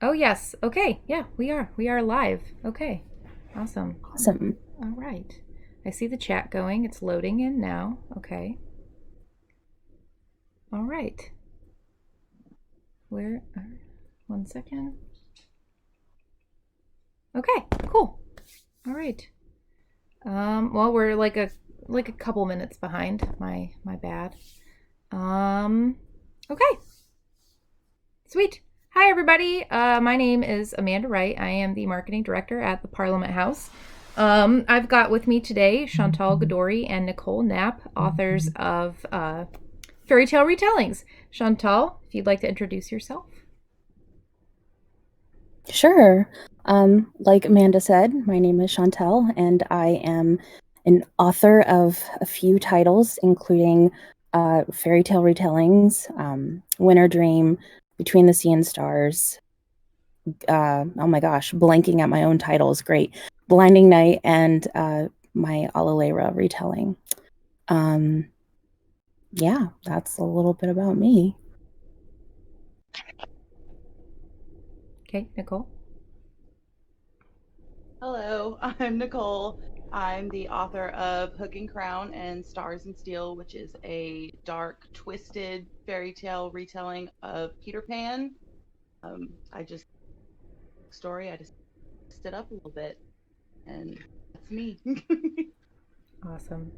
Oh, yes. Okay. Yeah, we are. We are live. Okay. Awesome. Awesome. All right. I see the chat going. It's loading in now. Okay. All right. Where? One second. Okay. Cool. All right. Well, we're like a couple minutes behind. My bad. Um. Okay. Sweet. Hi, everybody. My name is Amanda Wright. I am the marketing director at the Parliament House. I've got with me today Chantal Gadoury and Nicole Knapp, authors of fairy tale retellings. Chantal, if you'd like to introduce yourself. Sure. Like Amanda said, my name is Chantal, and I am an author of a few titles, including fairy tale retellings, Winter Dream, Between the Sea and Stars. Oh my gosh, blanking at my own titles. Great. Blinding Night and my Alalera retelling. Um, yeah, that's a little bit about me. Okay, Nicole. Hello, I'm Nicole. I'm the author of Hook and Crown and Stars and Steel, which is a dark, twisted fairy tale retelling of Peter Pan. I just story. I just stood up a little bit, and that's me. Awesome.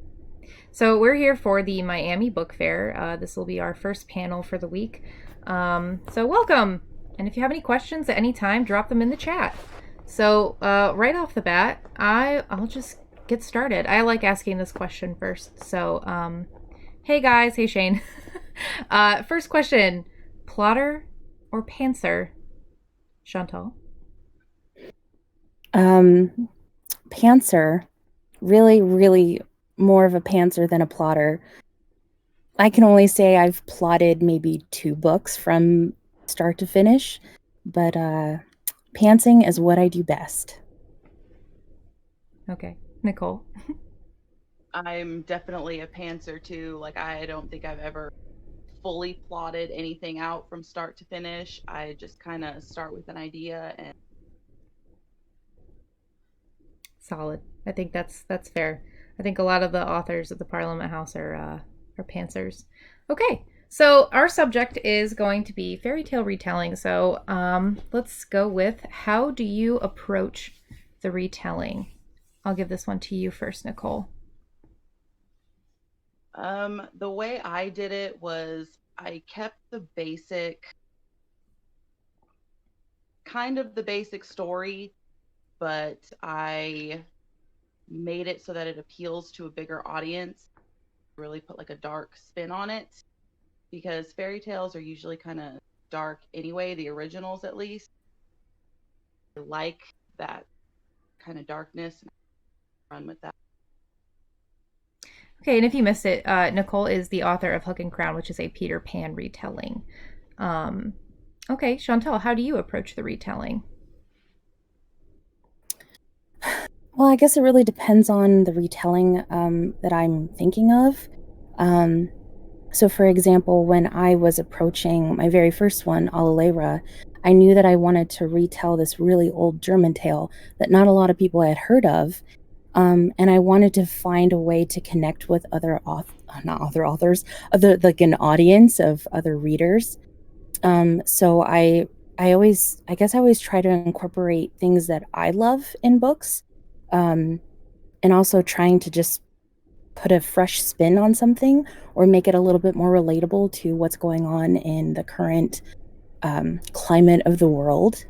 So we're here for the Miami Book Fair. This will be our first panel for the week. So welcome. And if you have any questions at any time, drop them in the chat. So right off the bat, I'll just get started. I like asking this question first. So hey guys, hey Shane. First question: plotter or pantser? Chantal. Um, Pantser, really, really more of a pantser than a plotter. I can only say I've plotted maybe 2 books from start to finish, but pantsing is what I do best. Okay, Nicole. I'm definitely a pantser too. Like I don't think I've ever fully plotted anything out from start to finish. I just kind of start with an idea and Solid. I think that's fair. I think a lot of the authors at the Parliament House are pantsers. Okay, so our subject is going to be fairy tale retelling. So let's go with how do you approach the retelling? I'll give this one to you first, Nicole. the way I did it was I kept the basic kind of the basic story, but I made it so that it appeals to a bigger audience. Really put like a dark spin on it because fairy tales are usually kind of dark anyway, the originals at least. I like that kind of darkness and run with that. Okay, and if you missed it, Nicole is the author of Hook and Crown, which is a Peter Pan retelling. Um, okay, Chantal, how do you approach the retelling? Well, I guess it really depends on the retelling that I'm thinking of. Um, so, for example, when I was approaching my very first one, Alalera, I knew that I wanted to retell this really old German tale that not a lot of people had heard of. And I wanted to find a way to connect with other not other authors, other like an audience of other readers. So I guess I always try to incorporate things that I love in books, um, and also trying to just put a fresh spin on something or make it a little bit more relatable to what's going on in the current climate of the world.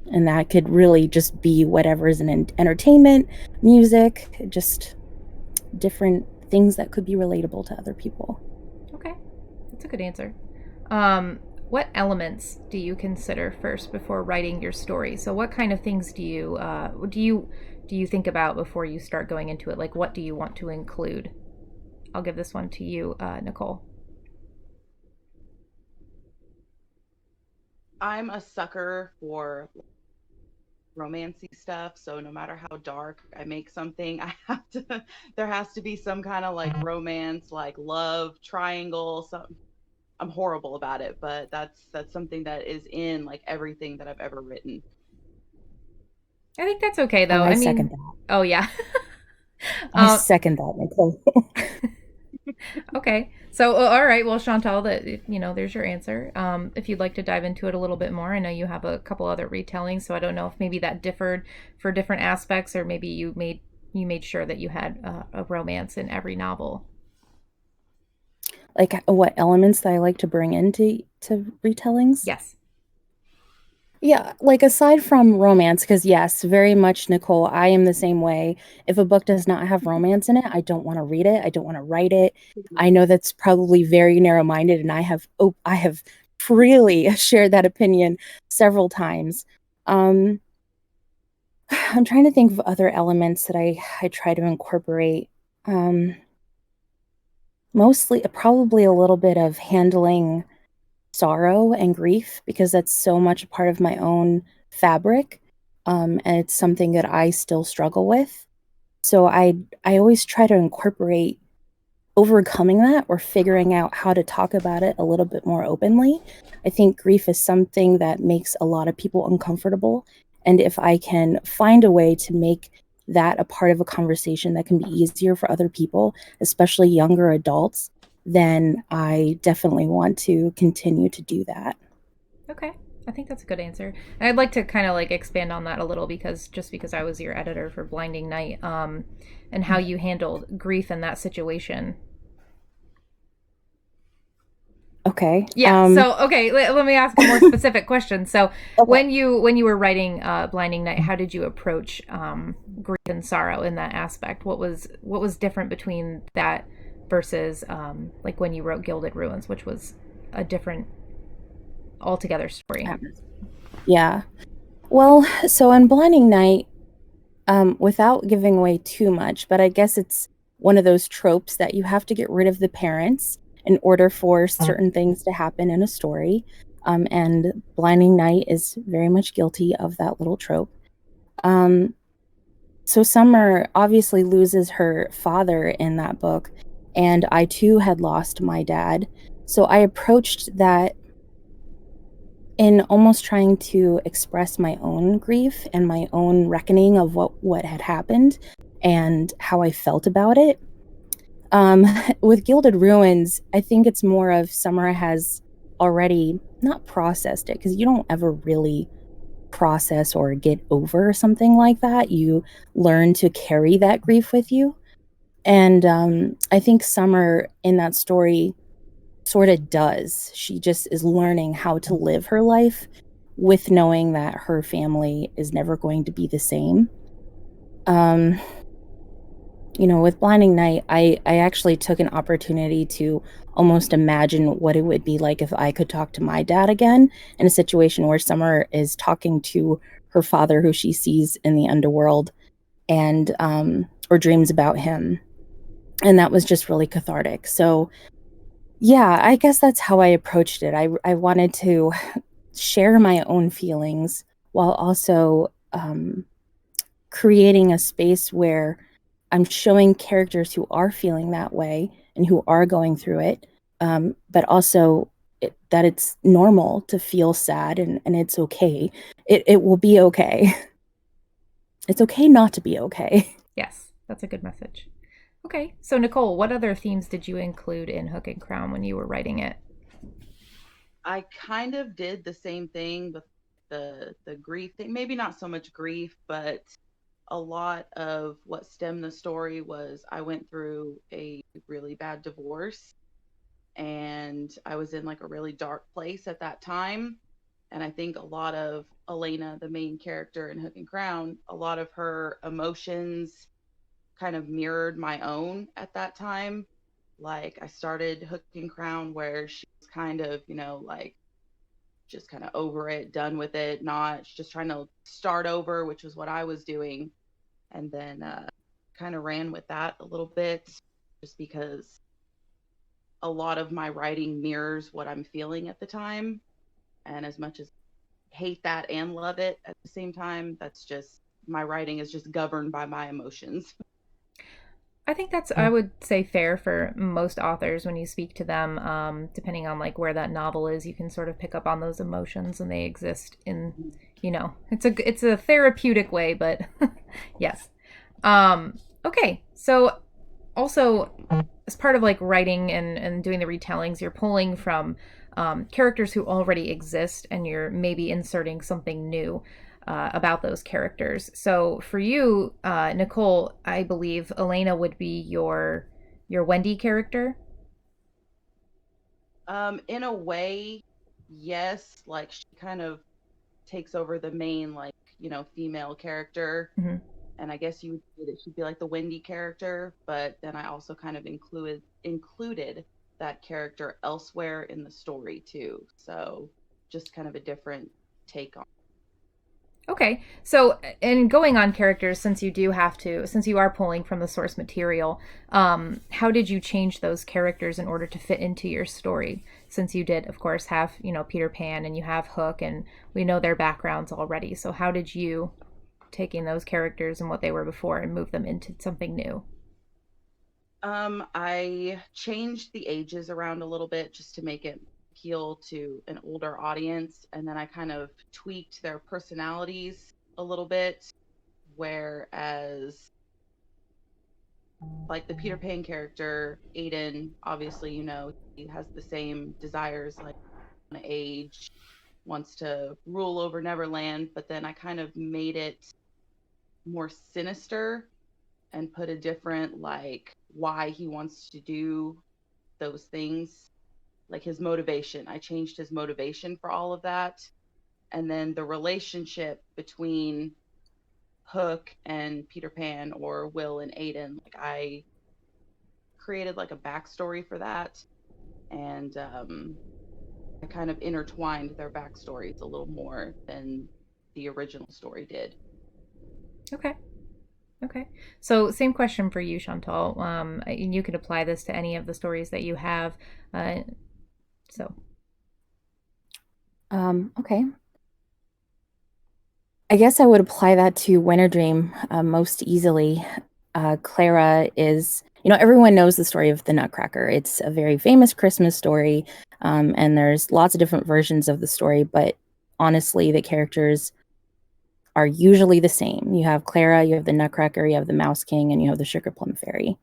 And that could really just be whatever is in entertainment, music, just different things that could be relatable to other people. Okay, that's a good answer. What elements do you consider first before writing your story? So, what kind of things do you think about before you start going into it? Like, what do you want to include? I'll give this one to you, Nicole. I'm a sucker for romancy stuff, so no matter how dark I make something, I have to there has to be some kind of like romance, like love triangle, something I'm horrible about it, but that's something that is in like everything that I've ever written. I think that's okay Oh, though. I I second mean, that. oh yeah. I um, second that, Nicole. okay. So, all right. Well, Chantal, there's your answer. If you'd like to dive into it a little bit more, I know you have a couple other retellings, so I don't know if maybe that differed for different aspects, or maybe you made sure that you had a romance in every novel. Like what elements that I like to bring into retellings? Yes. Yeah, like aside from romance, because yes, very much, Nicole, I am the same way. If a book does not have romance in it, I don't want to read it. I don't want to write it. I know that's probably very narrow-minded, and I have freely shared that opinion several times. Um, I'm trying to think of other elements that I try to incorporate. Um, Mostly, probably a little bit of handling sorrow and grief because that's so much a part of my own fabric. And it's something that I still struggle with. So I always try to incorporate overcoming that or figuring out how to talk about it a little bit more openly. I think grief is something that makes a lot of people uncomfortable. And if I can find a way to make that a part of a conversation that can be easier for other people, especially younger adults, then I definitely want to continue to do that. Okay. I think that's a good answer. And I'd like to kind of like expand on that a little because I was your editor for Blinding Night, and how you handled grief in that situation. Okay. Yeah. So, okay, let me ask a more specific question. So, Okay. when you were writing Blinding Night, how did you approach grief and sorrow in that aspect? What was different between that versus like when you wrote Gilded Ruins, which was a different altogether story? Yeah. Well, so in Blinding Night, without giving away too much, but I guess it's one of those tropes that you have to get rid of the parents in order for certain things to happen in a story. And Blinding Night is very much guilty of that little trope. Um, so Summer obviously loses her father in that book, and I too had lost my dad. So I approached that in almost trying to express my own grief and my own reckoning of what had happened and how I felt about it. Um, with Gilded Ruins, I think it's more of Summer has already not processed it because you don't ever really process or get over something like that. You learn to carry that grief with you. And I think Summer in that story sort of does. She just is learning how to live her life with knowing that her family is never going to be the same. Um, with Blinding Night, I actually took an opportunity to almost imagine what it would be like if I could talk to my dad again in a situation where Summer is talking to her father, who she sees in the underworld, and or dreams about him. And that was just really cathartic. So yeah, I guess that's how I approached it. I wanted to share my own feelings while also creating a space where I'm showing characters who are feeling that way and who are going through it, but also that it's normal to feel sad and it's okay. It will be okay. It's okay not to be okay. Yes, that's a good message. Okay, so Nicole, what other themes did you include in Hook and Crown when you were writing it? I kind of did the same thing with the grief thing. Maybe not so much grief, but a lot of what stemmed the story was I went through a really bad divorce and I was in like a really dark place at that time. And I think a lot of Elena, the main character in Hook and Crown, a lot of her emotions kind of mirrored my own at that time. Like I started Hook and Crown where she was kind of, like just kind of over it, done with it, not just trying to start over, which was what I was doing. And then kind of ran with that a little bit just because a lot of my writing mirrors what I'm feeling at the time. And as much as I hate that and love it at the same time, that's just my writing is just governed by my emotions. I think that's, I would say, fair for most authors. When you speak to them, depending on like where that novel is, you can sort of pick up on those emotions, and they exist in, it's a therapeutic way, but yes. Okay, so also as part of like writing and doing the retellings, you're pulling from characters who already exist, and you're maybe inserting something new about those characters. So for you, Nicole, I believe Elena would be your Wendy character. In a way, yes. Like she kind of takes over the main, like, female character. Mm-hmm. And I guess you would say that she'd be like the Wendy character, but then I also kind of included that character elsewhere in the story too. So just kind of a different take on. Okay, so in going on characters, since you are pulling from the source material, how did you change those characters in order to fit into your story? Since you did, of course, have Peter Pan and you have Hook, and we know their backgrounds already. So how did you taking those characters and what they were before and move them into something new? I changed the ages around a little bit just to make it appeal to an older audience, and then I kind of tweaked their personalities a little bit. Whereas, like the Peter Pan character, Aiden, obviously, he has the same desires, like on age, wants to rule over Neverland, but then I kind of made it more sinister and put a different, like, why he wants to do those things, like his motivation. I changed his motivation for all of that. And then the relationship between Hook and Peter Pan, or Will and Aiden, like I created like a backstory for that. And I kind of intertwined their backstories a little more than the original story did. Okay. Okay. So same question for you, Chantal. And you could apply this to any of the stories that you have. So. Okay. I guess I would apply that to Winter Dream most easily. Clara is, everyone knows the story of the Nutcracker. It's a very famous Christmas story, and there's lots of different versions of the story, but honestly, the characters are usually the same. You have Clara, you have the Nutcracker, you have the Mouse King, and you have the Sugar Plum Fairy.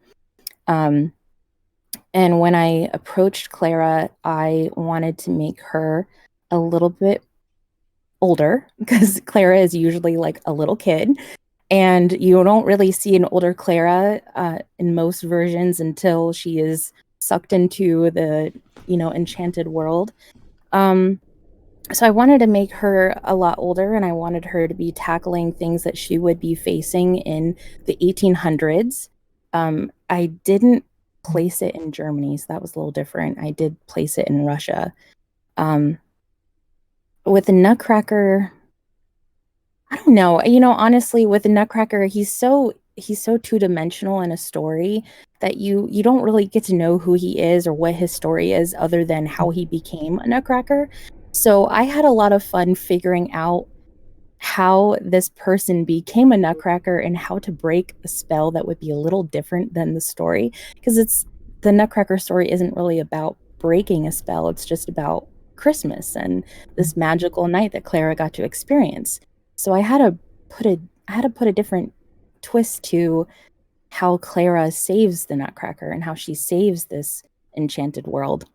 And when I approached Clara, I wanted to make her a little bit older, because Clara is usually like a little kid, and you don't really see an older Clara in most versions until she is sucked into the enchanted world. So I wanted to make her a lot older, and I wanted her to be tackling things that she would be facing in the 1800s. I didn't place it in Germany, so that was a little different. I did place it in Russia. With the Nutcracker, I don't know. Honestly, with the Nutcracker, he's so two-dimensional in a story that you don't really get to know who he is or what his story is, other than how he became a Nutcracker. So I had a lot of fun figuring out how this person became a Nutcracker and how to break a spell that would be a little different than the story, because the Nutcracker story isn't really about breaking a spell. It's just about Christmas and this magical night that Clara got to experience. So I had to put a different twist to how Clara saves the Nutcracker and how she saves this enchanted world.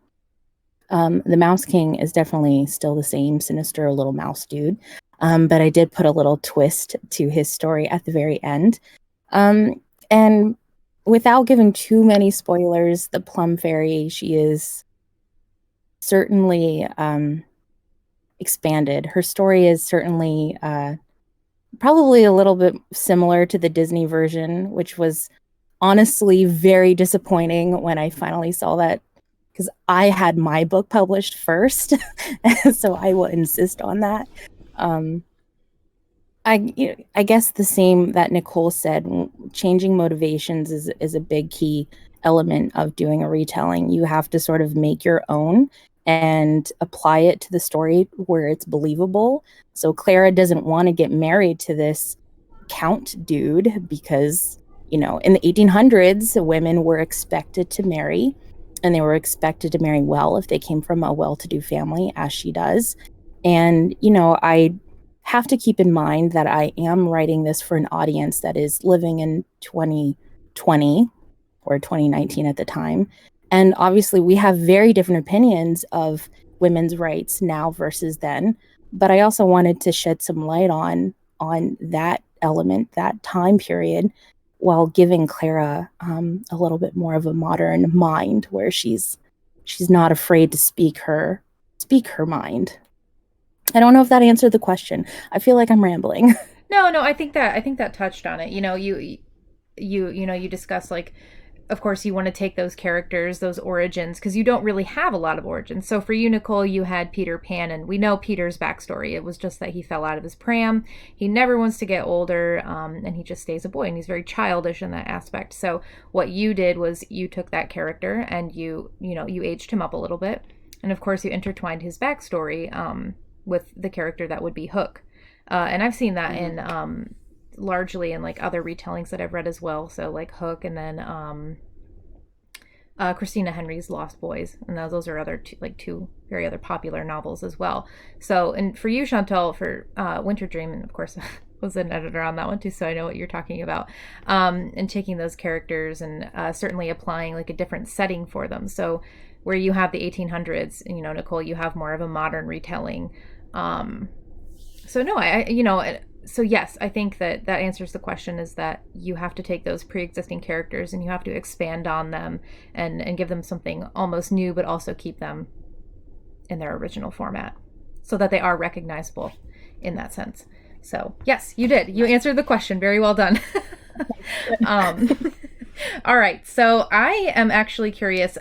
The Mouse King is definitely still the same sinister little mouse dude, but I did put a little twist to his story at the very end. And without giving too many spoilers, the Plum Fairy, she is certainly expanded. Her story is certainly probably a little bit similar to the Disney version, which was honestly very disappointing when I finally saw that, because I had my book published first, so I will insist on that. I guess the same that Nicole said, changing motivations is a big key element of doing a retelling. You have to sort of make your own and apply it to the story where it's believable. So Clara doesn't want to get married to this count dude because in the 1800s, women were expected to marry, and they were expected to marry well if they came from a well-to-do family, as she does. And, I have to keep in mind that I am writing this for an audience that is living in 2020 or 2019 at the time. And obviously, we have very different opinions of women's rights now versus then. But I also wanted to shed some light on that element, that time period, while giving Clara a little bit more of a modern mind, where she's not afraid to speak her mind. I don't know if that answered the question. I feel like I'm rambling. No, I think that touched on it. You discuss, like, of course you want to take those characters, those origins, because you don't really have a lot of origins. So for you, Nicole, you had Peter Pan, and we know Peter's backstory. It was just that he fell out of his pram. He never wants to get older, and he just stays a boy, and he's very childish in that aspect. So what you did was you took that character and you aged him up a little bit, and of course you intertwined his backstory with the character that would be Hook. And I've seen that in largely in like other retellings that I've read as well. So like Hook, and then Christina Henry's Lost Boys, and those are two very other popular novels as well. So, and for you, Chantal, for Winter Dream, and of course was an editor on that one too, so I know what you're talking about. And taking those characters and certainly applying like a different setting for them. So where you have the 1800s, Nicole, you have more of a modern retelling. So no, so yes, I think that answers the question, is that you have to take those pre-existing characters and you have to expand on them and give them something almost new, but also keep them in their original format so that they are recognizable in that sense. So yes, you did. You answered the question. Very well done. All right. So I am actually curious.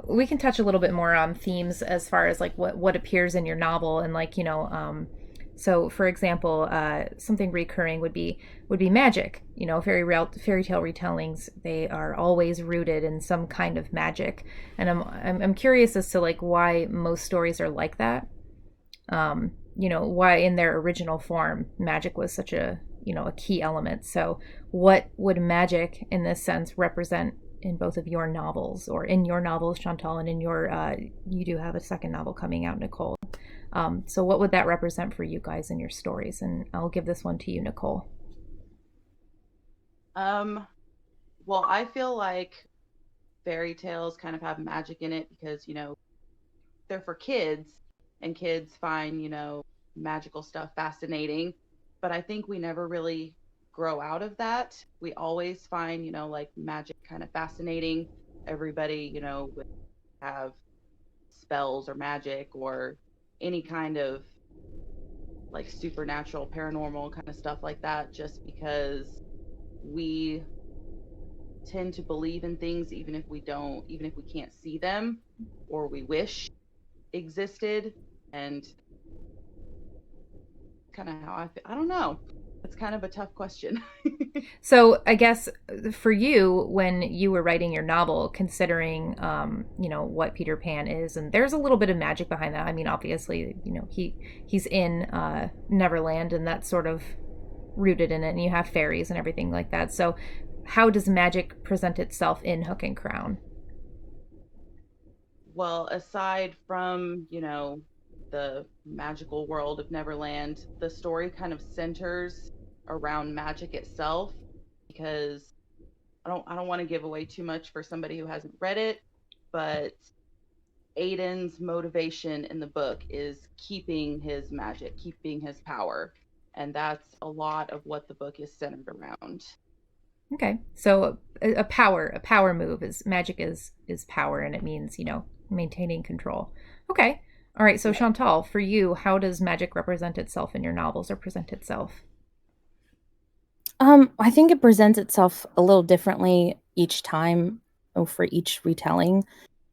We can touch a little bit more on themes as far as like what appears in your novel, and like, so for example, something recurring would be magic. Fairy tale retellings, they are always rooted in some kind of magic. And I'm curious as to like why most stories are like that. Why in their original form magic was such a key element. So what would magic in this sense represent in both of your novels, or in your novels, Chantal, and in your you do have a second novel coming out, Nicole. So what would that represent for you guys in your stories? And I'll give this one to you, Nicole. Well, I feel like fairy tales kind of have magic in it because, they're for kids, and kids find, magical stuff fascinating. But I think we never really grow out of that. We always find, like magic kind of fascinating. Everybody, would have spells or magic or any kind of like supernatural, paranormal kind of stuff like that, just because we tend to believe in things even if we can't see them, or we wish existed. And kind of how I feel. I don't know. It's kind of a tough question. So I guess for you, when you were writing your novel, considering what Peter Pan is, and there's a little bit of magic behind that. I mean, obviously, he's in Neverland, and that's sort of rooted in it, and you have fairies and everything like that. So how does magic present itself in Hook and Crown? Well, aside from, the magical world of Neverland, the story kind of centers around magic itself, because I don't want to give away too much for somebody who hasn't read it, but Aiden's motivation in the book is keeping his magic, keeping his power, and that's a lot of what the book is centered around. Okay, so a power move is magic is power, and it means maintaining control. Okay. All right, so Chantal, for you, how does magic represent itself in your novels, or present itself? I think it presents itself a little differently each time, for each retelling.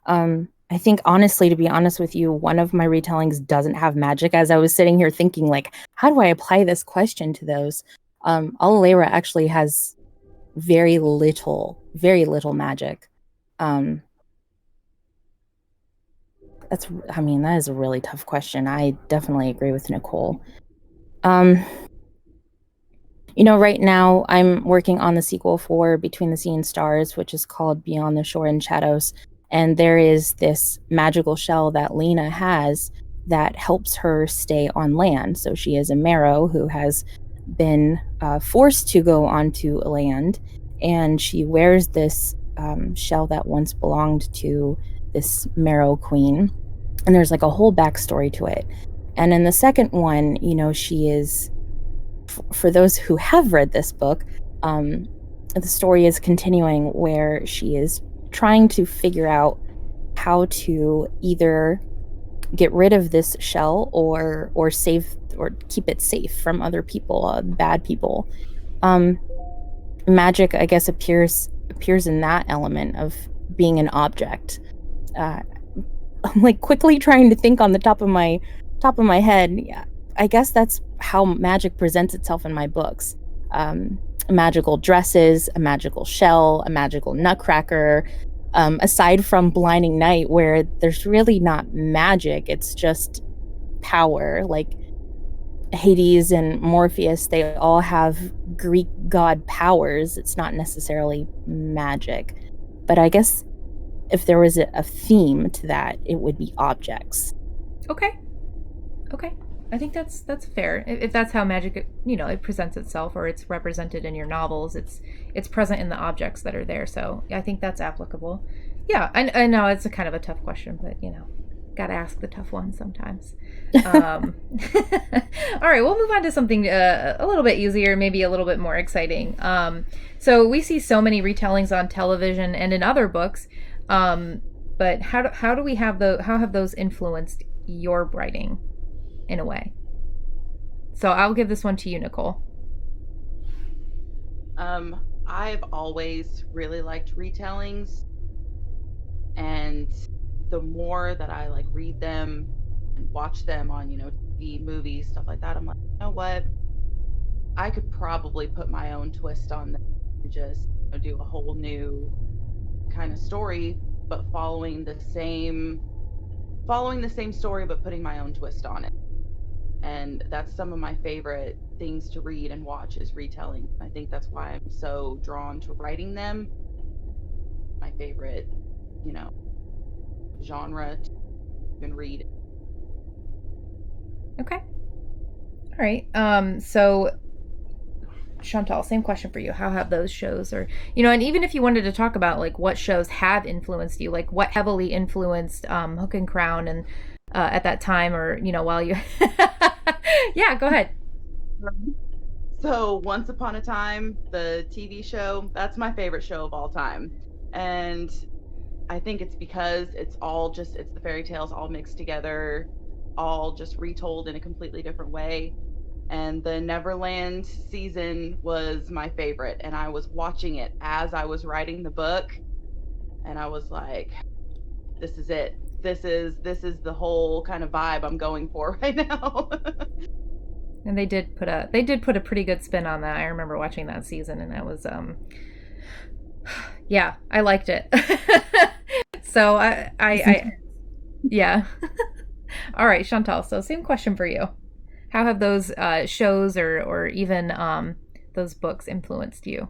I think, honestly, to be honest with you, one of my retellings doesn't have magic. As I was sitting here thinking, like, how do I apply this question to those? Alalera actually has very little magic. That is a really tough question. I definitely agree with Nicole. Right now I'm working on the sequel for Between the Sea and Stars, which is called Beyond the Shore and Shadows. And there is this magical shell that Lena has that helps her stay on land. So she is a marrow who has been forced to go onto land, and she wears this shell that once belonged to this marrow queen. And there's like a whole backstory to it. And in the second one, she is, for those who have read this book, the story is continuing where she is trying to figure out how to either get rid of this shell or save or keep it safe from other people, bad people. Magic, I guess, appears in that element of being an object. I'm like quickly trying to think on the top of my head. Yeah, I guess that's how magic presents itself in my books. Magical dresses, a magical shell, a magical nutcracker. Aside from Blinding Night, where there's really not magic, it's just power. Like Hades and Morpheus, they all have Greek god powers. It's not necessarily magic. But I guess if there was a theme to that, it would be objects. Okay. I think that's fair. If that's how magic, it presents itself, or it's represented in your novels, it's present in the objects that are there. So I think that's applicable. Yeah, I know it's a kind of a tough question, but got to ask the tough ones sometimes. All right, we'll move on to something a little bit easier, maybe a little bit more exciting. So we see so many retellings on television and in other books, but how have those influenced your writing in a way? So I'll give this one to you, Nicole. I've always really liked retellings, and the more that I like read them and watch them on, TV, movies, stuff like that, I'm like, you know what? I could probably put my own twist on them and just do a whole new kind of story, but following the same story, but putting my own twist on it. And that's some of my favorite things to read and watch is retelling. I think that's why I'm so drawn to writing them. My favorite, genre to even read. Okay. All right. So Chantal, same question for you. How have those shows, or and even if you wanted to talk about like what shows have influenced you, like what heavily influenced Hook and Crown and at that time, or while you yeah, go ahead. So Once Upon a Time, the TV show, that's my favorite show of all time. And I think it's because it's the fairy tales all mixed together, all just retold in a completely different way. And the Neverland season was my favorite, and I was watching it as I was writing the book, and I was like, this is it. This is the whole kind of vibe I'm going for right now. And they did put a pretty good spin on that. I remember watching that season, and that was yeah, I liked it. So I yeah. All right, Chantal. So same question for you. How have those shows or even those books influenced you?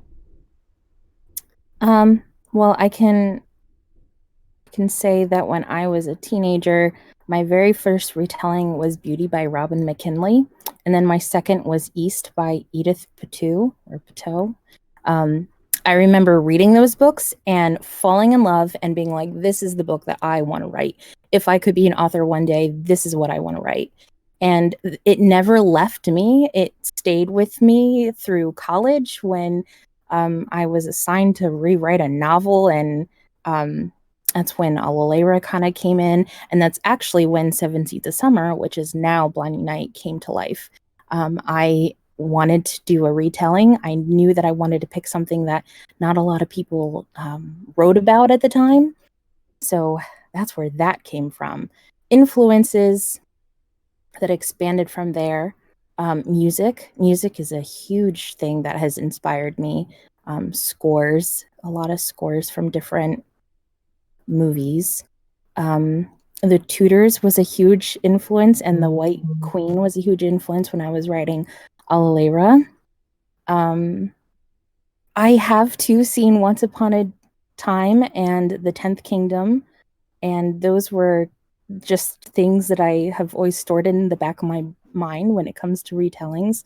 Well, I can say that when I was a teenager, my very first retelling was Beauty by Robin McKinley, and then my second was East by Edith Patow. I remember reading those books and falling in love and being like, this is the book that I want to write. If I could be an author one day, this is what I want to write. And it never left me. It stayed with me through college when I was assigned to rewrite a novel, and that's when Alalera kind of came in, and that's actually when Seven Seeds of Summer, which is now Blinding Night, came to life. I wanted to do a retelling. I knew that I wanted to pick something that not a lot of people wrote about at the time. So that's where that came from. Influences that expanded from there. Music is a huge thing that has inspired me. Scores, a lot of scores from different movies. The Tudors was a huge influence, and The White Queen was a huge influence when I was writing Alalera. Um, I have too seen Once Upon a Time and The 10th Kingdom, and those were just things that I have always stored in the back of my mind when it comes to retellings.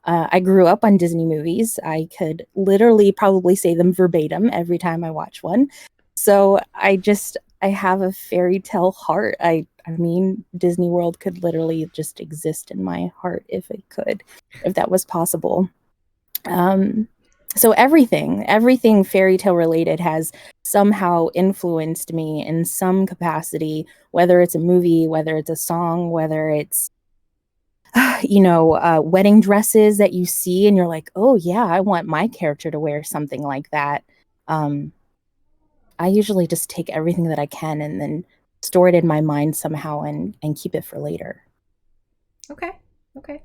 I grew up on Disney movies. I could literally probably say them verbatim every time I watch one. So I have a fairy tale heart. I mean, Disney World could literally just exist in my heart if it could, if that was possible. Um, so everything fairy tale related has somehow influenced me in some capacity, whether it's a movie, whether it's a song, whether it's wedding dresses that you see and you're like, oh yeah, I want my character to wear something like that. Um, I usually just take everything that I can and then store it in my mind somehow and keep it for later. Okay. Okay.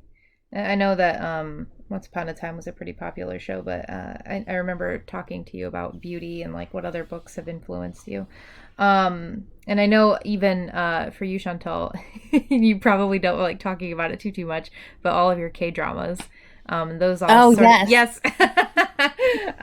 I know that Once Upon a Time was a pretty popular show, but I remember talking to you about beauty and like what other books have influenced you. And I know even for you, Chantal, you probably don't like talking about it too much, but all of your K dramas, those all Oh sort of yes. yes,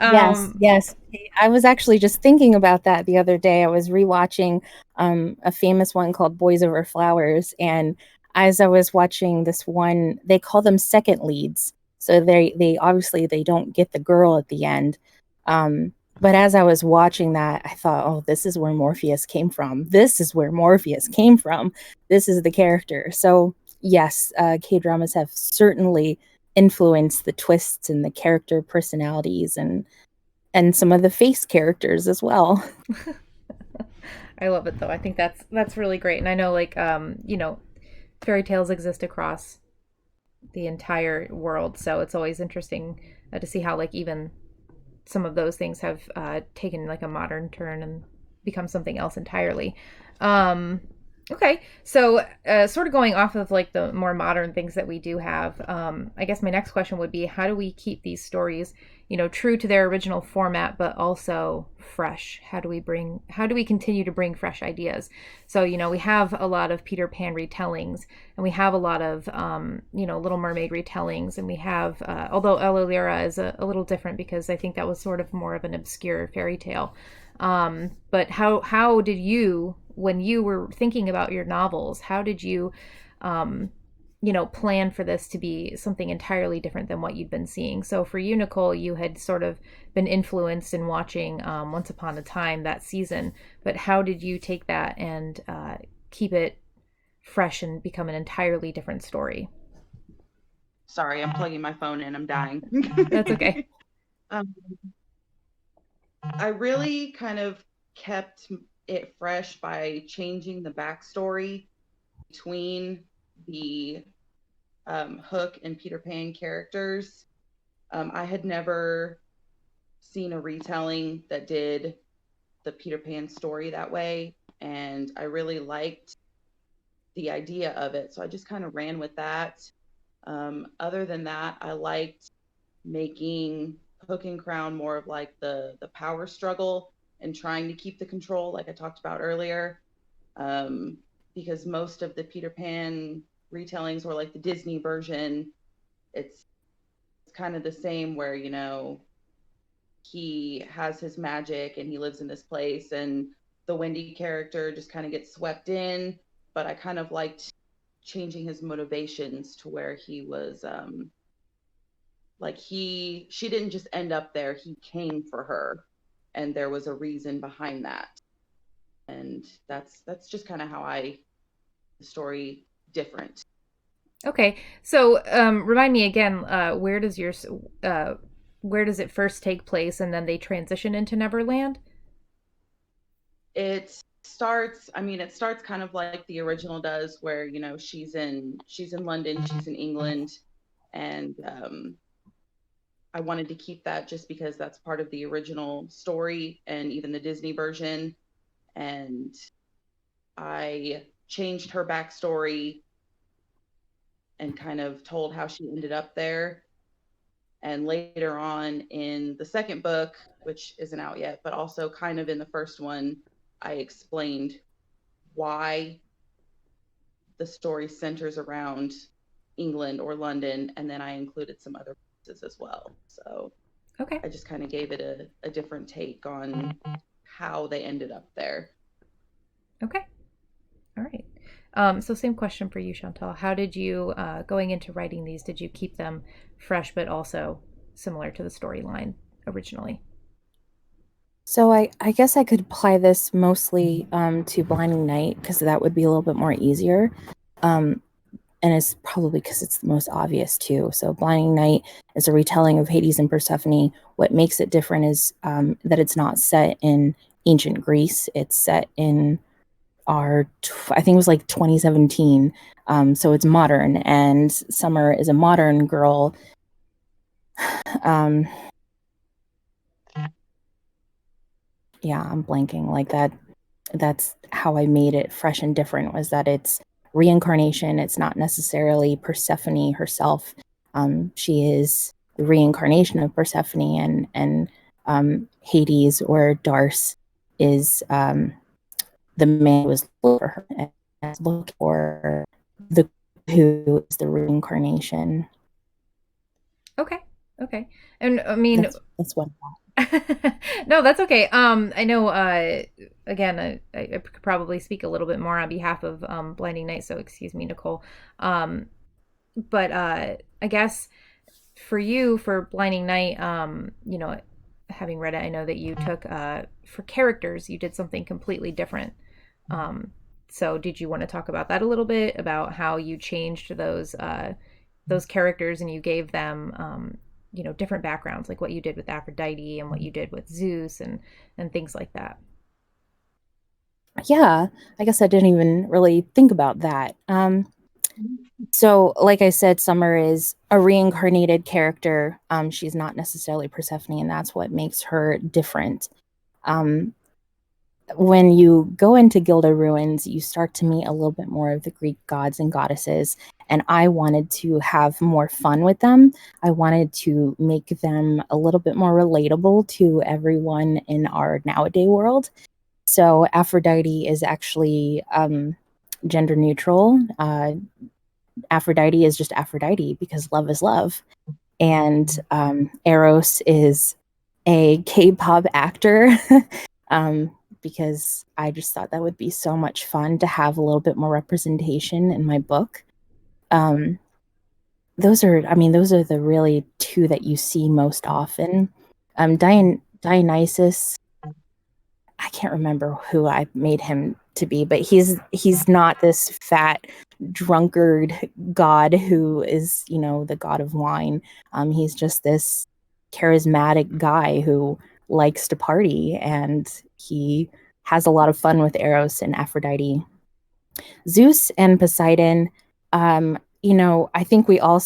Yes, yes. I was actually just thinking about that the other day. I was rewatching a famous one called Boys Over Flowers, and as I was watching this one, they call them second leads. So they obviously they don't get the girl at the end. But as I was watching that, I thought, oh, this is where Morpheus came from. This is where Morpheus came from. This is the character. So yes, K-dramas have certainly influenced the twists and the character personalities and some of the face characters as well. I love it though. I think that's really great, and I know like fairy tales exist across the entire world, so it's always interesting to see how like even some of those things have taken like a modern turn and become something else entirely. Um, okay, so sort of going off of like the more modern things that we do have, I guess my next question would be, how do we keep these stories, true to their original format, but also fresh? How do we continue to bring fresh ideas? So, we have a lot of Peter Pan retellings, and we have a lot of, Little Mermaid retellings, and we have, although Ella Lyra is a little different because I think that was sort of more of an obscure fairy tale. But how did you, when you were thinking about your novels, how did you, um, plan for this to be something entirely different than what you'd been seeing? So for you, Nicole, you had sort of been influenced in watching Once Upon a Time that season, but how did you take that and keep it fresh and become an entirely different story? Sorry, I'm plugging my phone in. I'm dying. That's okay. um, I really kind of kept it fresh by changing the backstory between the Hook and Peter Pan characters. I had never seen a retelling that did the Peter Pan story that way, and I really liked the idea of it. So I just kind of ran with that. Other than that, I liked making Hook and Crown more of like the power struggle and trying to keep the control, like I talked about earlier. Um, because most of the Peter Pan retellings or like the Disney version, it's kind of the same where he has his magic and he lives in this place and the Wendy character just kind of gets swept in. But I kind of liked changing his motivations to where he was like she didn't just end up there, he came for her and there was a reason behind that. And that's just kind of how I the story different. Okay, so remind me again, uh, where does it first take place, and then they transition into Neverland? It starts kind of like the original does, where she's in London, she's in England, and I wanted to keep that just because that's part of the original story and even the Disney version. And I changed her backstory and kind of told how she ended up there. And later on in the second book, which isn't out yet, but also kind of in the first one, I explained why the story centers around England or London, and then I included some other. as well. So Okay. I just kind of gave it a different take on how they ended up there. Okay. All right. So same question for you, Chantal. How did you, going into writing these, did you keep them fresh but also similar to the storyline originally? So I guess I could apply this mostly to Blinding Night because that would be a little bit more easier. Um, and it's probably because it's the most obvious too. So Blinding Night is a retelling of Hades and Persephone. What makes it different is that it's not set in ancient Greece. It's set in I think it was like 2017. So it's modern, and Summer is a modern girl. Um, yeah, I'm blanking like that. That's how I made it fresh and different, was that it's reincarnation. It's not necessarily Persephone herself. She is the reincarnation of Persephone, and Hades, or Darce, is the man who was looking for her and looking for the who is the reincarnation. Okay. Okay. And I mean, That's one. no, that's okay. I know, again, I could probably speak a little bit more on behalf of Blinding Night, so excuse me, Nicole. Um, but I guess for you, for Blinding Night, having read it, I know that you took, for characters, you did something completely different. Um, so did you want to talk about that a little bit, about how you changed those characters and you gave them, different backgrounds, like what you did with Aphrodite and what you did with Zeus and things like that? Yeah, I guess I didn't even really think about that. So, like I said, Summer is a reincarnated character. She's not necessarily Persephone, and that's what makes her different. Um, when you go into Gilda Ruins, you start to meet a little bit more of the Greek gods and goddesses, and I wanted to have more fun with them. I wanted to make them a little bit more relatable to everyone in our nowadays world. So Aphrodite is actually gender neutral. Aphrodite is just Aphrodite because love is love. And Eros is a K-pop actor. um, because I just thought that would be so much fun to have a little bit more representation in my book. Um, those are the really two that you see most often. Dionysus, I can't remember who I made him to be, but he's not this fat drunkard god who is, the god of wine. He's just this charismatic guy who likes to party, and he has a lot of fun with Eros and Aphrodite. Zeus and Poseidon, I think we all,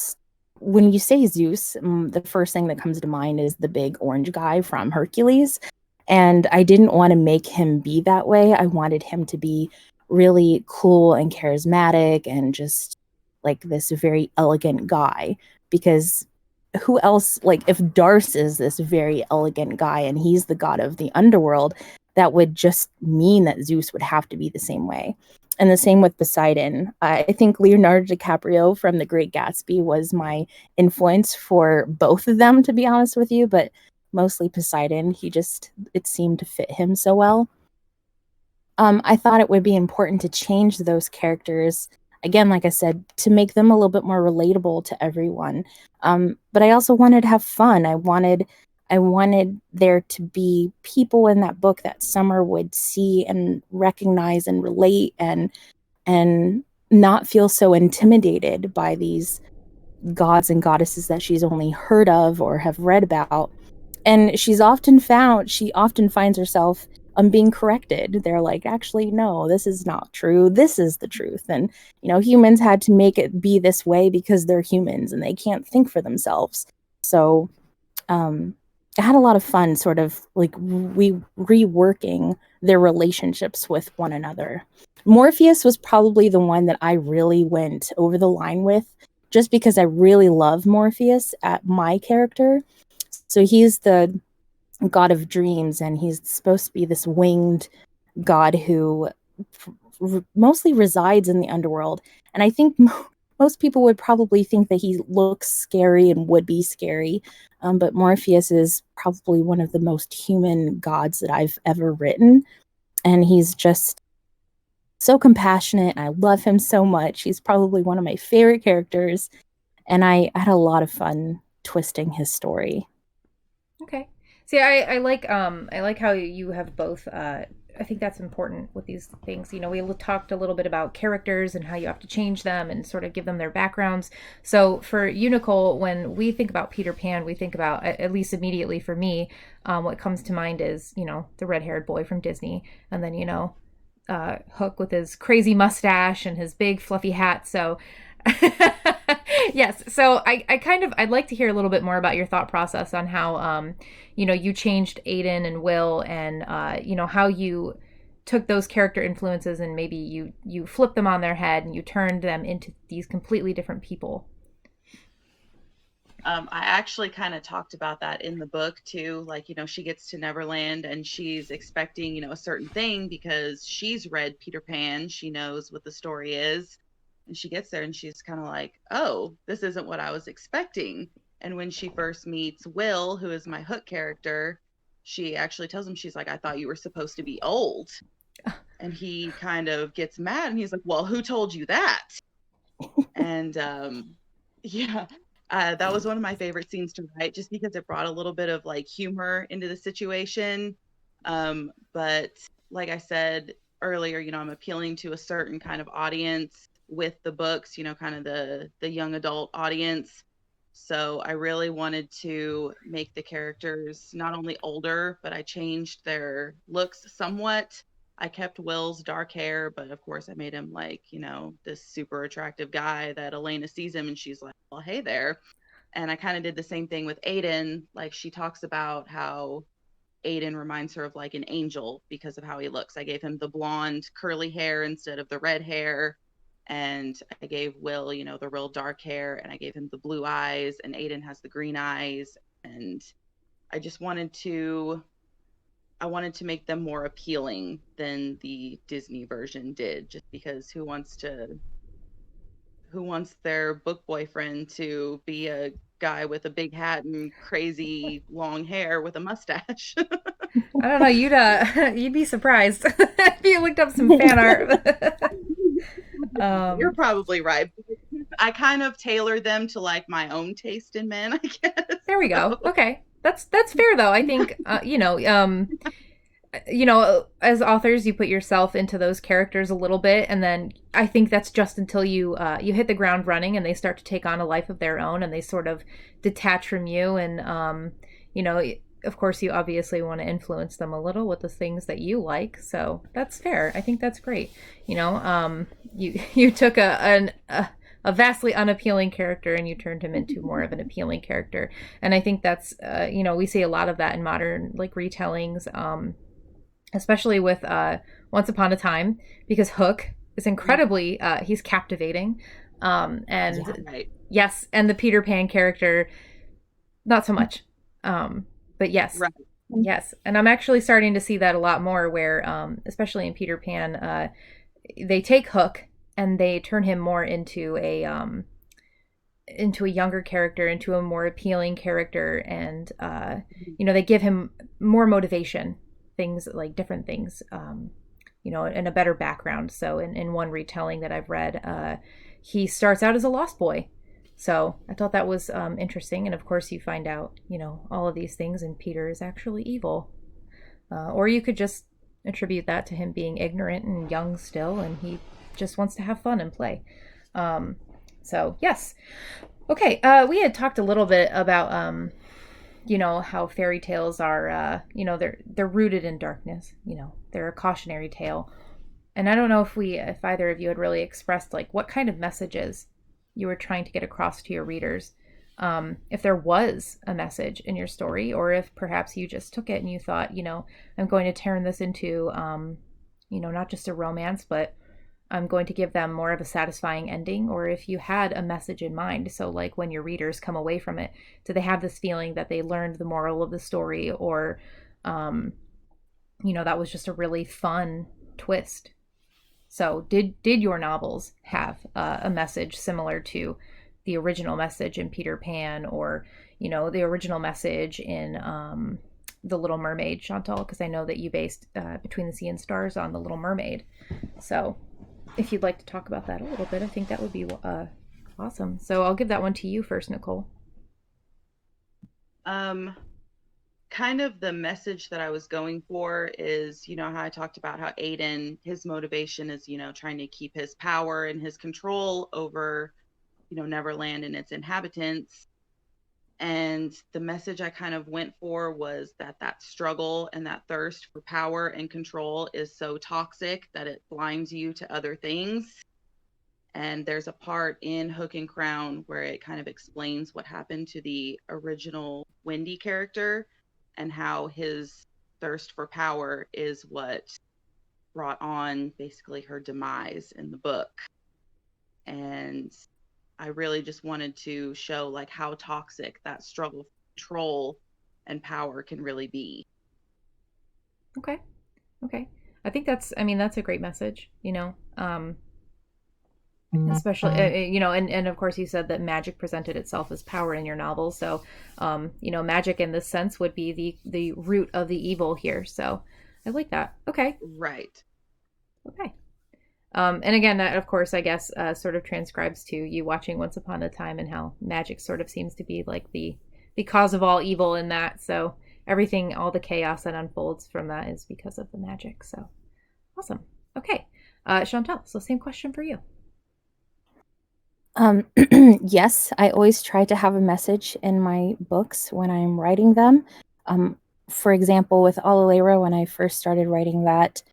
when you say Zeus, the first thing that comes to mind is the big orange guy from Hercules. And I didn't want to make him be that way. I wanted him to be really cool and charismatic and just like this very elegant guy. Because who else, like if Darce is this very elegant guy and he's the god of the underworld, that would just mean that Zeus would have to be the same way. And the same with Poseidon. I think Leonardo DiCaprio from The Great Gatsby was my influence for both of them, to be honest with you, but mostly Poseidon. It seemed to fit him so well. I thought it would be important to change those characters, again, like I said, to make them a little bit more relatable to everyone. But I also wanted to have fun. I wanted there to be people in that book that Summer would see and recognize and relate, and not feel so intimidated by these gods and goddesses that she's only heard of or have read about. And she often finds herself being corrected. They're like, actually, no, this is not true. This is the truth. And, humans had to make it be this way because they're humans and they can't think for themselves. So I had a lot of fun sort of like reworking their relationships with one another. Morpheus was probably the one that I really went over the line with, just because I really love Morpheus at my character. So he's the god of dreams, and he's supposed to be this winged god who mostly resides in the underworld. And I think most people would probably think that he looks scary and would be scary. But Morpheus is probably one of the most human gods that I've ever written. And he's just so compassionate. I love him so much. He's probably one of my favorite characters. And I had a lot of fun twisting his story. Okay. See, I like how you have both. I think that's important with these things. You know, we talked a little bit about characters and how you have to change them and sort of give them their backgrounds. So for you, Nicole, when we think about Peter Pan, we think about, at least immediately for me, what comes to mind is, you know, the red-haired boy from Disney, and then, you know, Hook with his crazy mustache and his big fluffy hat. So yes, so I'd like to hear a little bit more about your thought process on how you know, you changed Aiden and Will, and you know, how you took those character influences and maybe you flipped them on their head and you turned them into these completely different people. I actually kind of talked about that in the book too. Like, you know, she gets to Neverland and she's expecting, you know, a certain thing because she's read Peter Pan. She knows what the story is. And she gets there and she's kind of like, oh, this isn't what I was expecting. And when she first meets Will, who is my Hook character, she actually tells him, she's like, I thought you were supposed to be old. And he kind of gets mad and he's like, well, who told you that? And yeah, that was one of my favorite scenes to write just because it brought a little bit of like humor into the situation. But like I said earlier, you know, I'm appealing to a certain kind of audience with the books, you know, kind of the young adult audience. So I really wanted to make the characters not only older, but I changed their looks somewhat. I kept Will's dark hair, but of course I made him like, you know, this super attractive guy that Elena sees him and she's like, well, hey there. And I kind of did the same thing with Aiden. Like she talks about how Aiden reminds her of like an angel because of how he looks. I gave him the blonde curly hair instead of the red hair. And I gave Will, you know, the real dark hair, and I gave him the blue eyes, and Aiden has the green eyes. And I just wanted to make them more appealing than the Disney version did, just because who wants their book boyfriend to be a guy with a big hat and crazy long hair with a mustache? I don't know, you'd be surprised if you looked up some fan art. You're probably right. I kind of tailor them to like my own taste in men, I guess. There we go. Okay, that's fair though. I think you know, as authors, you put yourself into those characters a little bit, and then I think that's just until you hit the ground running and they start to take on a life of their own and they sort of detach from you. And you know, of course, you obviously want to influence them a little with the things that you like. So that's fair. I think that's great. You know, you took a vastly unappealing character and you turned him into more of an appealing character. And I think that's you know, we see a lot of that in modern like retellings. Especially with Once Upon a Time, because Hook is incredibly, he's captivating. And Yeah, right. yes, and the Peter Pan character, not so much. But yes, Right. yes. And I'm actually starting to see that a lot more where, especially in Peter Pan, they take Hook and they turn him more into a younger character, into a more appealing character. And, you know, they give him more motivation, things like different things, you know, and a better background. So in one retelling that I've read, he starts out as a lost boy. So I thought that was interesting. And of course you find out, you know, all of these things and Peter is actually evil. Or you could just attribute that to him being ignorant and young still, and he just wants to have fun and play. So yes. Okay. We had talked a little bit about, you know, how fairy tales are, you know, they're rooted in darkness. You know, they're a cautionary tale. And I don't know if either of you had really expressed like what kind of messages you were trying to get across to your readers. If there was a message in your story, or if perhaps you just took it and you thought, you know, I'm going to turn this into, you know, not just a romance, but I'm going to give them more of a satisfying ending, or if you had a message in mind. So like when your readers come away from it, do they have this feeling that they learned the moral of the story, or, you know, that was just a really fun twist? So did your novels have a message similar to the original message in Peter Pan, or the original message in The Little Mermaid, Chantal? Because I know that you based Between the Sea and Stars on The Little Mermaid. So if you'd like to talk about that a little bit, I think that would be awesome. So I'll give that one to you first, Nicole. Kind of the message that I was going for is, how I talked about how Aiden, his motivation is, trying to keep his power and his control over, Neverland and its inhabitants. And the message I kind of went for was that struggle and that thirst for power and control is so toxic that it blinds you to other things. And there's a part in Hook and Crown where it kind of explains what happened to the original Wendy character and how his thirst for power is what brought on basically her demise in the book. And I really just wanted to show like how toxic that struggle for control and power can really be. Okay. I think that's a great message, especially and of course you said that magic presented itself as power in your novel, so magic in this sense would be the root of the evil here, so I like that. Okay. And again, that of course I guess sort of transcribes to you watching Once Upon a Time and how magic sort of seems to be like the cause of all evil in that, so everything, all the chaos that unfolds from that is because of the magic. So awesome. Okay. Chantal, so same question for you. Yes, I always try to have a message in my books when I'm writing them. For example, with Alalera, when I first started writing that,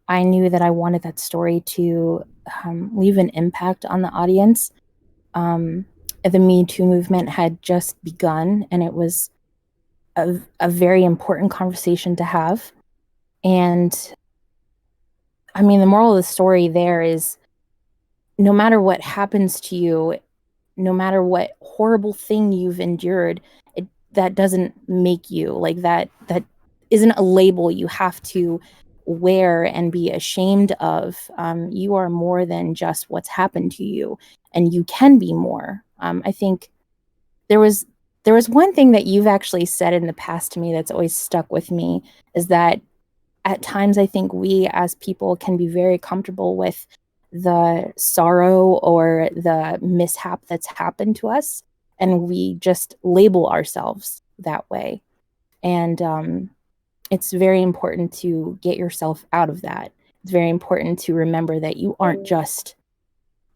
I knew that I wanted that story to leave an impact on the audience. The Me Too movement had just begun, and it was a very important conversation to have. And I mean, the moral of the story there is, no matter what happens to you, no matter what horrible thing you've endured, that doesn't make you, like, that isn't a label you have to wear and be ashamed of. You are more than just what's happened to you, and you can be more. I think there was one thing that you've actually said in the past to me that's always stuck with me, is that at times I think we as people can be very comfortable with the sorrow or the mishap that's happened to us, and we just label ourselves that way. And it's very important to get yourself out of that. It's very important to remember that you aren't just,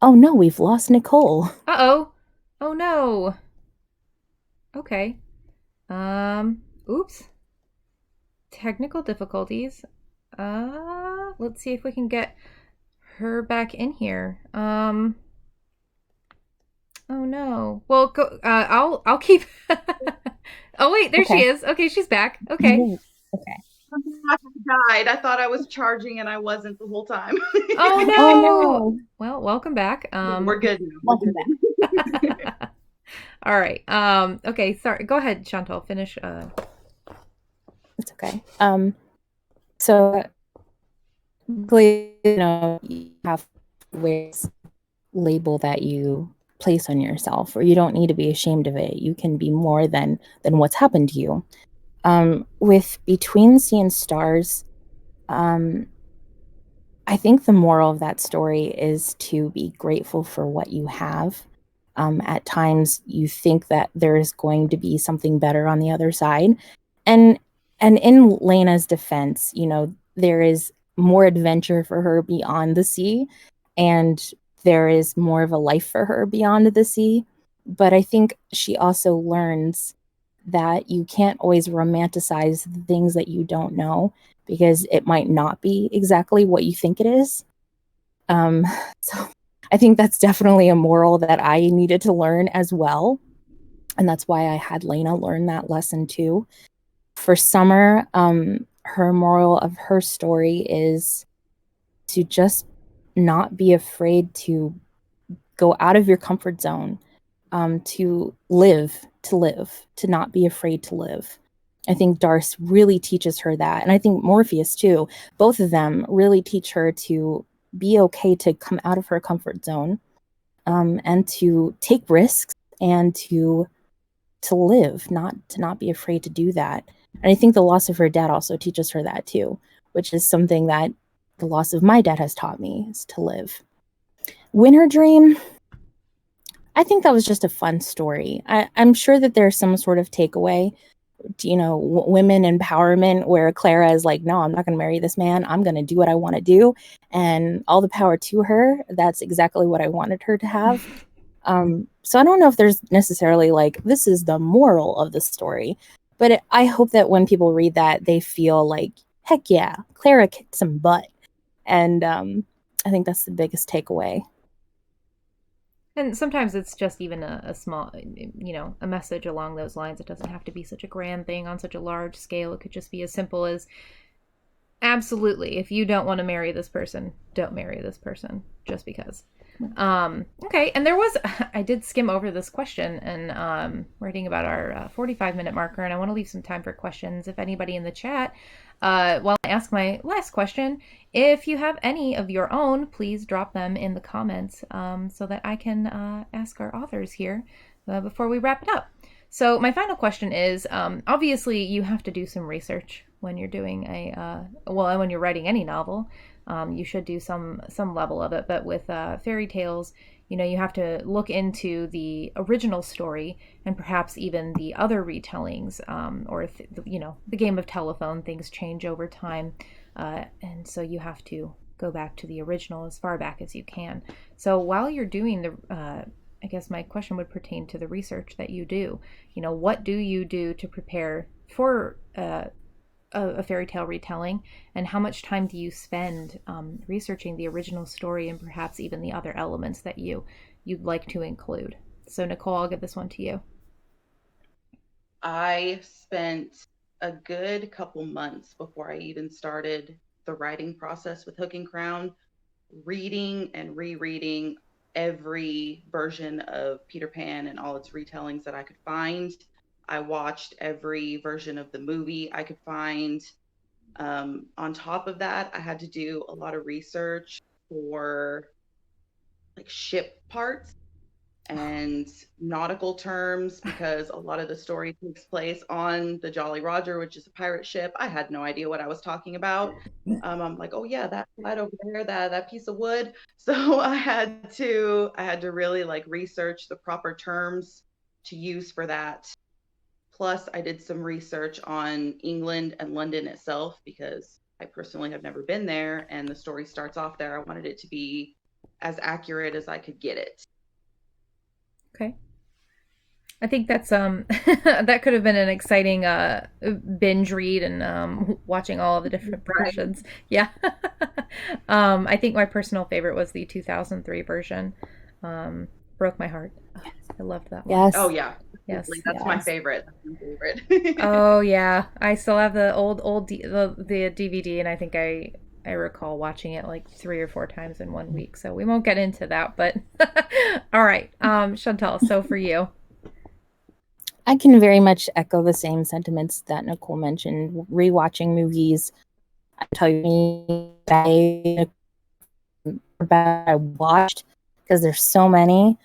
oh no, we've lost Nicole. Uh-oh. Oh no. Okay. Oops. Technical difficulties. Let's see if we can get her back in here. Oh no. Well, go. I'll keep. Oh wait, there she is. Okay, she's back. Okay. Okay. I died. I thought I was charging and I wasn't the whole time. Oh no. Oh no. Well, welcome back. We're good now. Welcome back. All right. Okay. Sorry. Go ahead, Chantal. Finish. It's okay. So, you have ways label that you place on yourself, or you don't need to be ashamed of it. You can be more than what's happened to you. With Between the Sea and Stars, I think the moral of that story is to be grateful for what you have. At times you think that there is going to be something better on the other side. And in Lena's defense, there is more adventure for her beyond the sea, and there is more of a life for her beyond the sea. But I think she also learns that you can't always romanticize the things that you don't know, because it might not be exactly what you think it is. So I think that's definitely a moral that I needed to learn as well. And that's why I had Lena learn that lesson too. For Summer, her moral of her story is to just not be afraid to go out of your comfort zone, to live, to not be afraid to live. I think Darce really teaches her that. And I think Morpheus too. Both of them really teach her to be okay to come out of her comfort zone, and to take risks, and to live, not to not be afraid to do that. And I think the loss of her dad also teaches her that too, which is something that the loss of my dad has taught me, is to live. Winter Dream, I think that was just a fun story. I'm sure that there's some sort of takeaway, women empowerment, where Clara is like, no, I'm not going to marry this man. I'm going to do what I want to do. And all the power to her. That's exactly what I wanted her to have. So I don't know if there's necessarily like, this is the moral of the story. But I hope that when people read that, they feel like, heck yeah, Clara kicked some butt. And I think that's the biggest takeaway. And sometimes it's just even a small, a message along those lines. It doesn't have to be such a grand thing on such a large scale. It could just be as simple as, absolutely, if you don't want to marry this person, don't marry this person just because. Okay, and I did skim over this question, and writing about our 45-minute marker, and I want to leave some time for questions. If anybody in the chat, while I ask my last question, if you have any of your own, please drop them in the comments, so that I can ask our authors here before we wrap it up. So my final question is, obviously you have to do some research when you're doing when you're writing any novel. You should do some level of it, but with fairy tales, you have to look into the original story and perhaps even the other retellings, or the game of telephone. Things change over time, and so you have to go back to the original as far back as you can. So while you're doing I guess my question would pertain to the research that you do. What do you do to prepare for a fairy tale retelling, and how much time do you spend researching the original story and perhaps even the other elements that you'd like to include? So Nicole, I'll give this one to you. I spent a good couple months before I even started the writing process with Hook and Crown, reading and rereading every version of Peter Pan and all its retellings that I could find. I watched every version of the movie I could find. On top of that, I had to do a lot of research for like ship parts and nautical terms, because a lot of the story takes place on the Jolly Roger, which is a pirate ship. I had no idea what I was talking about. I'm like, oh yeah, that side over there, that piece of wood. So I had to really like research the proper terms to use for that. Plus, I did some research on England and London itself, because I personally have never been there, and the story starts off there. I wanted it to be as accurate as I could get it. Okay. I think that's that could have been an exciting binge read, and watching all of the different versions. Right. Yeah. I think my personal favorite was the 2003 version. Broke my heart. I loved that one. Yes. Oh yeah. Yes. That's my favorite. Oh yeah. I still have the the DVD, and I think I recall watching it like 3 or 4 times in 1 week. So we won't get into that, but all right. Chantal, so for you. I can very much echo the same sentiments that Nicole mentioned. Rewatching movies, I tell you, I watched, because there's so many.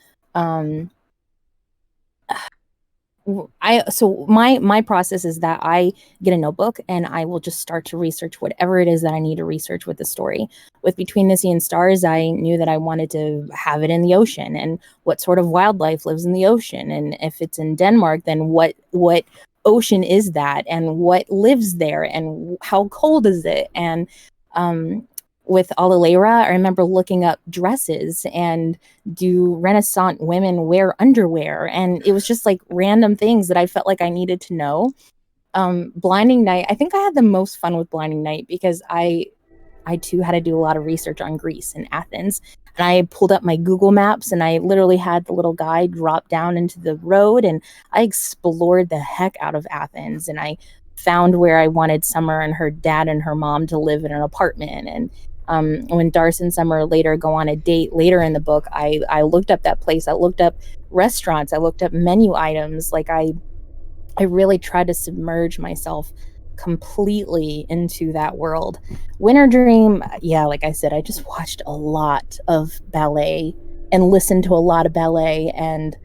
So my process is that I get a notebook and I will just start to research whatever it is that I need to research with the story. With Between the Sea and Stars, I knew that I wanted to have it in the ocean, and what sort of wildlife lives in the ocean, and if it's in Denmark, then what ocean is that, and what lives there, and how cold is it? And with Alaleira, I remember looking up dresses, and do Renaissance women wear underwear? And it was just like random things that I felt like I needed to know. Blinding Night, I think I had the most fun with Blinding Night, because I too had to do a lot of research on Greece and Athens. And I pulled up my Google Maps, and I literally had the little guide drop down into the road, and I explored the heck out of Athens, and I found where I wanted Summer and her dad and her mom to live in an apartment. And when Darcy and Summer later go on a date later in the book, I looked up that place. I looked up restaurants. I looked up menu items. Like I really tried to submerge myself completely into that world. Winter Dream, yeah, like I said, I just watched a lot of ballet and listened to a lot of ballet and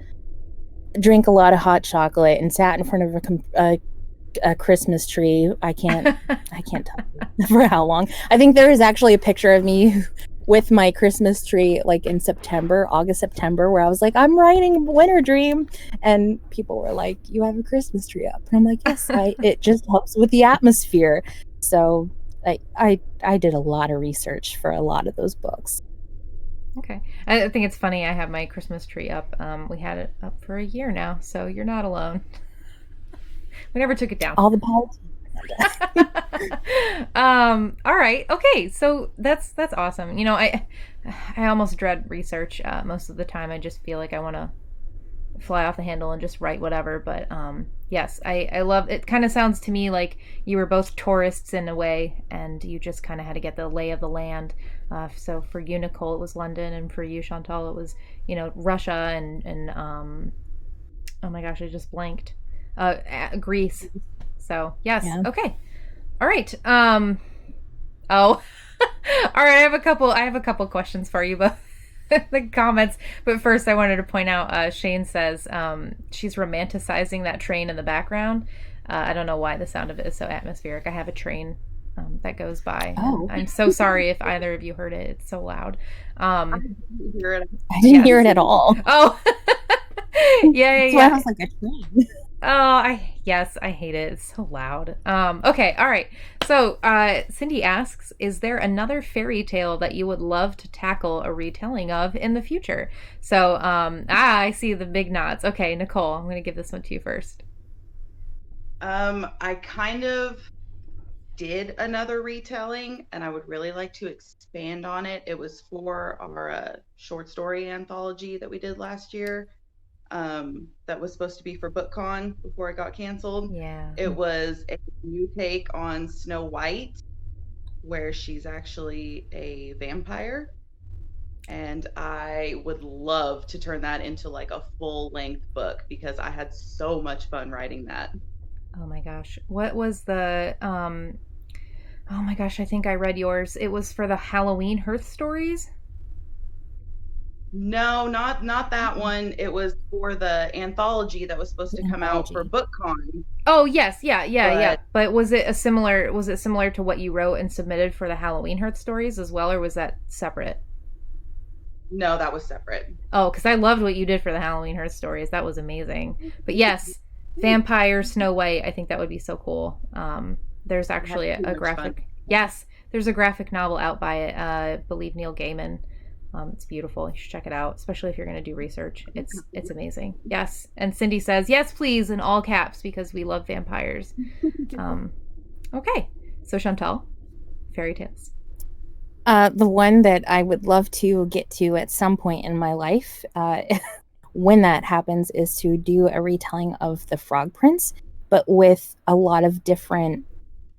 drank a lot of hot chocolate and sat in front of a Christmas tree. I can't tell you for how long. I think there is actually a picture of me with my Christmas tree like in August, September, where I was like, I'm writing Winter Dream. And people were like, you have a Christmas tree up. And I'm like, yes, it just helps with the atmosphere. So I did a lot of research for a lot of those books. Okay. I think it's funny. I have my Christmas tree up. We had it up for a year now, so you're not alone. We never took it down. All the politics. All right. Okay. So that's awesome. You know, I almost dread research most of the time. I just feel like I want to fly off the handle and just write whatever. But yes, I love it. Kind of sounds to me like you were both tourists in a way, and you just kind of had to get the lay of the land. So for you, Nicole, it was London, and for you, Chantal, it was Russia and oh my gosh, I just blanked. Greece. So yes, yeah. Okay, all right. Oh, all right. I have a couple questions for you both. The comments, but first I wanted to point out. Shane says she's romanticizing that train in the background. I don't know why the sound of it is so atmospheric. I have a train that goes by. Oh. I'm so sorry if either of you heard it. It's so loud. I didn't hear it at all. Oh, yeah. So I was like a train. Oh, I hate it. It's so loud. Okay, all right. So, Cindy asks, is there another fairy tale that you would love to tackle a retelling of in the future? So, I see the big nods. Okay, Nicole, I'm going to give this one to you first. I kind of did another retelling, and I would really like to expand on it. It was for our short story anthology that we did last year. That was supposed to be for BookCon before it got canceled. Yeah. It was a new take on Snow White, where she's actually a vampire. And I would love to turn that into like a full-length book because I had so much fun writing that. Oh my gosh. What was the oh my gosh, I think I read yours. It was for the Halloween Hearth Stories? No, not that one. It was for the anthology that was supposed to come out for BookCon. Oh yes, yeah. But was it similar to what you wrote and submitted for the Halloween Hearth Stories as well, or was that separate? No, that was separate. Oh, because I loved what you did for the Halloween Hearth Stories. That was amazing. But yes, Vampire Snow White. I think that would be so cool. There's actually a graphic. Fun. Yes, there's a graphic novel out by it. I believe Neil Gaiman. It's beautiful. You should check it out, especially if you're going to do research. It's amazing. Yes. And Cindy says, yes, please, in all caps, because we love vampires. Okay. So Chantal, fairy tales. The one that I would love to get to at some point in my life, when that happens, is to do a retelling of The Frog Prince, but with a lot of different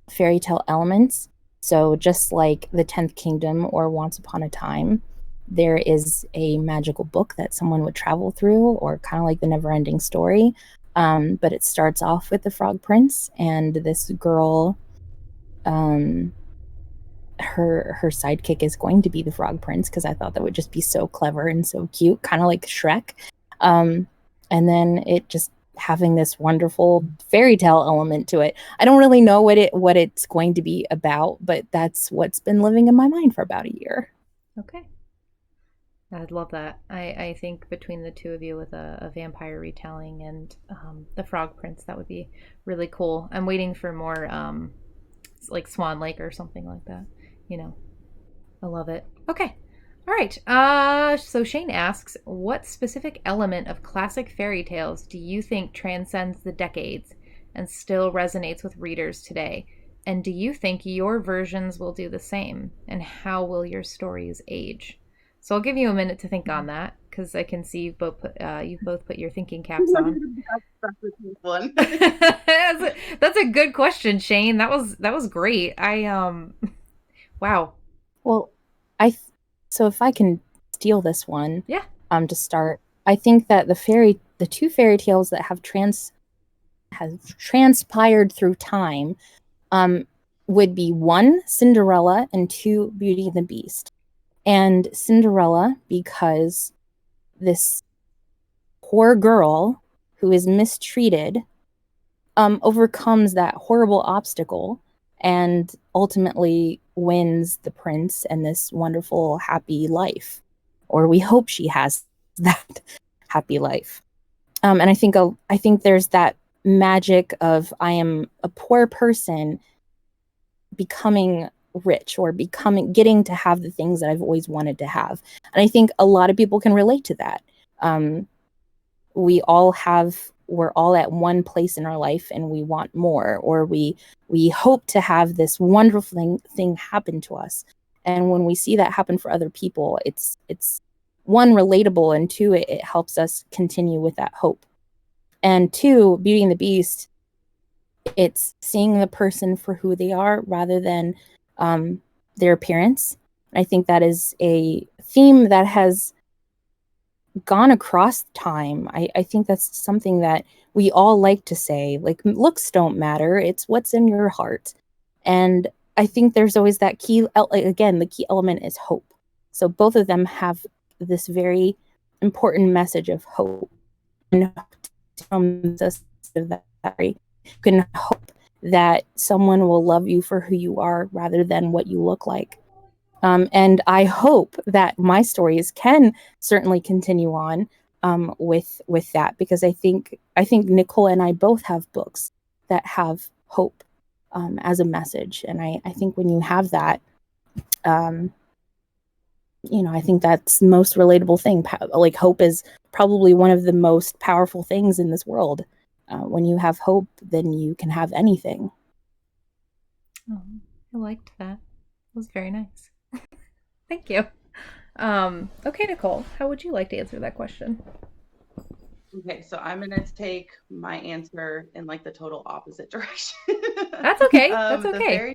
fairy tale elements. So just like The 10th Kingdom or Once Upon a Time, there is a magical book that someone would travel through, or kind of like the never-ending story. But it starts off with the Frog Prince, and this girl, her sidekick is going to be the Frog Prince, because I thought that would just be so clever and so cute, kind of like Shrek. And then it just having this wonderful fairy tale element to it. I don't really know what it's going to be about, but that's what's been living in my mind for about a year. Okay. I'd love that. I think between the two of you with a vampire retelling and the Frog Prince, that would be really cool. I'm waiting for more like Swan Lake or something like that. I love it. Okay. All right. So Shane asks, what specific element of classic fairy tales do you think transcends the decades and still resonates with readers today? And do you think your versions will do the same? And how will your stories age? So I'll give you a minute to think on that, because I can see you've both put your thinking caps on. That's a good question, Shane. That was great. Wow. Well, so if I can steal this one, yeah. To start, I think that the two fairy tales that have transpired through time would be 1, Cinderella, and 2, Beauty and the Beast. And Cinderella, because this poor girl who is mistreated overcomes that horrible obstacle and ultimately wins the prince and this wonderful, happy life. Or we hope she has that happy life. And I think there's that magic of I am a poor person becoming rich or getting to have the things that I've always wanted to have. And I think a lot of people can relate to that. We're all at one place in our life and we want more, or we hope to have this wonderful thing happen to us. And when we see that happen for other people, it's 1, relatable, and 2, it helps us continue with that hope. And 2, Beauty and the Beast, it's seeing the person for who they are rather than their appearance. I think that is a theme that has gone across time. I think that's something that we all like to say, like, looks don't matter, it's what's in your heart. And I think there's always that key, again, the key element is hope. So both of them have this very important message of hope. And from the you can hope that someone will love you for who you are rather than what you look like. And I hope that my stories can certainly continue on with that, because I think Nicole and I both have books that have hope as a message, and I think when you have that, I think that's the most relatable thing. Like, hope is probably one of the most powerful things in this world. When you have hope, then you can have anything. Oh, I liked that. It was very nice. Thank you. Okay, Nicole, how would you like to answer that question? Okay, so I'm gonna take my answer in like the total opposite direction. That's okay. That's okay.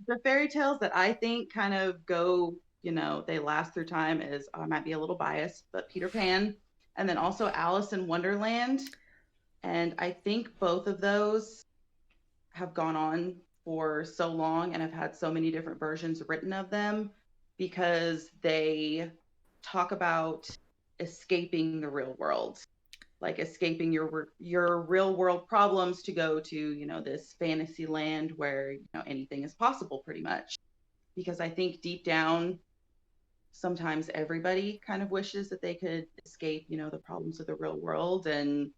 The fairy tales that I think kind of go, they last through time is, I might be a little biased, but Peter Pan, and then also Alice in Wonderland. And I think both of those have gone on for so long and have had so many different versions written of them, because they talk about escaping the real world, like escaping your real world problems to go to, this fantasy land where, anything is possible pretty much. Because I think deep down, sometimes everybody kind of wishes that they could escape, the problems of the real world and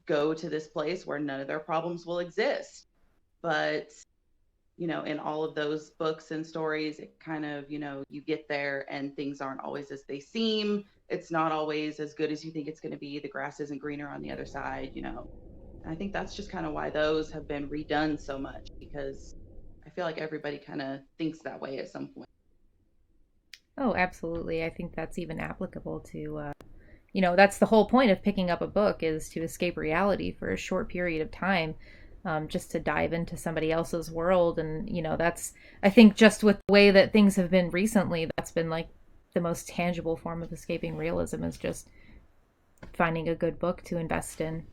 go to this place where none of their problems will exist. But in all of those books and stories, it kind of, you get there and things aren't always as they seem. It's not always as good as you think it's going to be. The grass isn't greener on the other side. And I think that's just kind of why those have been redone so much, because I feel like everybody kind of thinks that way at some point. Oh, absolutely. I think that's even applicable to, that's the whole point of picking up a book, is to escape reality for a short period of time, just to dive into somebody else's world. And, that's, I think, just with the way that things have been recently, that's been like the most tangible form of escaping realism, is just finding a good book to invest in.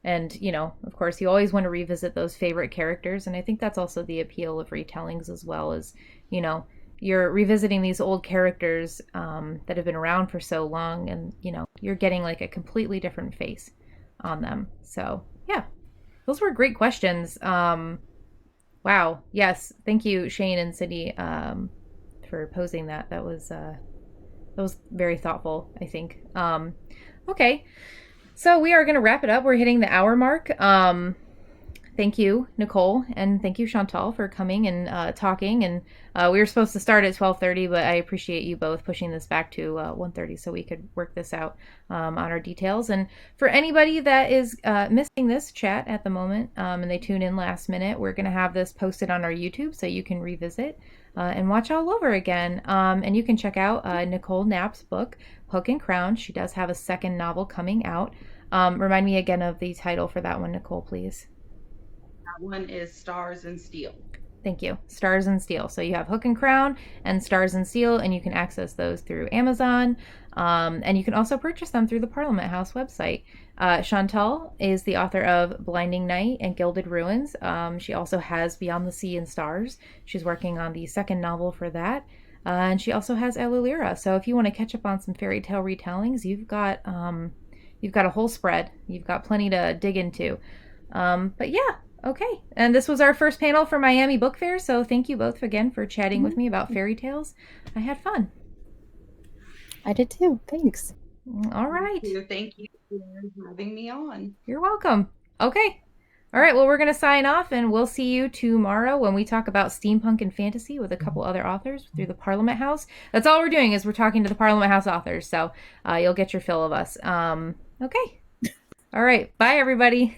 And, of course, you always want to revisit those favorite characters. And I think that's also the appeal of retellings as well, as, you're revisiting these old characters that have been around for so long, and, you're getting like a completely different face on them. So, yeah, those were great questions. Wow. Yes. Thank you, Shane and Cindy, for posing that. That was very thoughtful, I think. Okay. So we are going to wrap it up. We're hitting the hour mark. Thank you, Nicole, and thank you, Chantal, for coming and talking. And we were supposed to start at 12:30, but I appreciate you both pushing this back to 1:30 so we could work this out on our details. And for anybody that is missing this chat at the moment and they tune in last minute, we're going to have this posted on our YouTube so you can revisit and watch all over again. And you can check out Nicole Knapp's book, Hook and Crown. She does have a second novel coming out. Remind me again of the title for that one, Nicole, please. That one is Stars and Steel. Thank you. Stars and Steel. So you have Hook and Crown and Stars and Steel, and you can access those through Amazon. And you can also purchase them through the Parliament House website. Chantal is the author of Blinding Night and Gilded Ruins. She also has Beyond the Sea and Stars. She's working on the second novel for that. And she also has Elulira. So if you want to catch up on some fairy tale retellings, you've got a whole spread. You've got plenty to dig into. But yeah, okay. And this was our first panel for Miami Book Fair. So thank you both again for chatting with me about fairy tales. I had fun. I did too. Thanks. All right. Thank you for having me on. You're welcome. Okay. All right. Well, we're going to sign off, and we'll see you tomorrow when we talk about steampunk and fantasy with a couple other authors through the Parliament House. That's all we're doing is we're talking to the Parliament House authors. So you'll get your fill of us. Okay. All right. Bye, everybody.